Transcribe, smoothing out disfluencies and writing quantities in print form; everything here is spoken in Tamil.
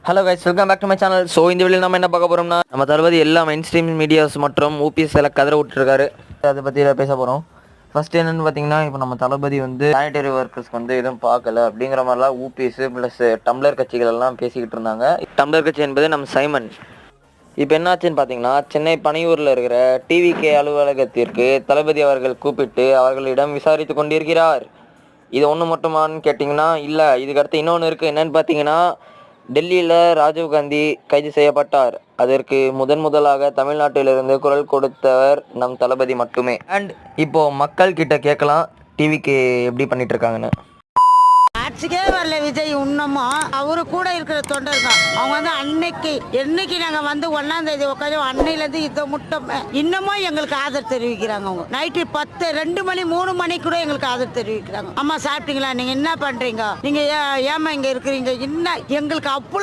Hello guys, welcome back to my channel. So இந்த வீடியோவில் நம்ம என்ன பார்க்க போகிறோம்னா, நம்ம தளபதி எல்லா மெயின் ஸ்ட்ரீம் மீடியாஸ் மற்றும் ஊபிஎஸ் எல்லாம் கதற விட்டுருக்காரு. அதை பற்றி பேச போகிறோம். ஃபர்ஸ்ட் என்னென்னு பார்த்தீங்கன்னா, இப்போ நம்ம தளபதி வந்து சானிடரி ஒர்க்கர்ஸ்க்கு வந்து எதுவும் பார்க்கல அப்படிங்கிற மாதிரிலாம் ஊபிஎஸ் ப்ளஸ் டம்ளர் கட்சிகள் எல்லாம் பேசிக்கிட்டு இருந்தாங்க. டம்ளர் கட்சி என்பது நம்ம சைமன். இப்போ என்னாச்சுன்னு பார்த்தீங்கன்னா, சென்னை பனையூரில் இருக்கிற டிவிகே அலுவலகத்திற்கு தளபதி அவர்கள் கூப்பிட்டு அவர்களிடம் விசாரித்து கொண்டிருக்கிறார். இது ஒன்று மட்டுமான்னு கேட்டிங்கன்னா இல்லை, இதுக்கடுத்து இன்னொன்று இருக்குது. என்னென்னு பார்த்தீங்கன்னா, டெல்லியில் ராஜீவ்காந்தி கைது செய்யப்பட்டார். அதற்கு முதலாக தமிழ்நாட்டிலிருந்து குரல் கொடுத்தவர் நம் தளபதி மட்டுமே. அண்ட் இப்போது மக்கள் கிட்ட கேட்கலாம் டிவிக்கு எப்படி பண்ணிட்டு இருக்காங்கன்னு. ஆட்சிக்கே வரல விஜய். இன்னமும் அவரு கூட இருக்கிற தொண்டர்கள் அவங்க வந்து என்னைக்கு நாங்க வந்து 1ஆம் தேதி உட்காந்து அன்னையிலேருந்து இதை முட்டம் இன்னமும் எங்களுக்கு ஆதரவு தெரிவிக்கிறாங்க. அவங்க நைட்டு 10, 2 மணி 3 மணி கூட எங்களுக்கு ஆதரவு தெரிவிக்கிறாங்க. அம்மா சாப்பிட்டீங்களா, நீங்க என்ன பண்றீங்க, நீங்க ஏமா இங்க இருக்கிறீங்க, என்ன எங்களுக்கு அவ்வளோ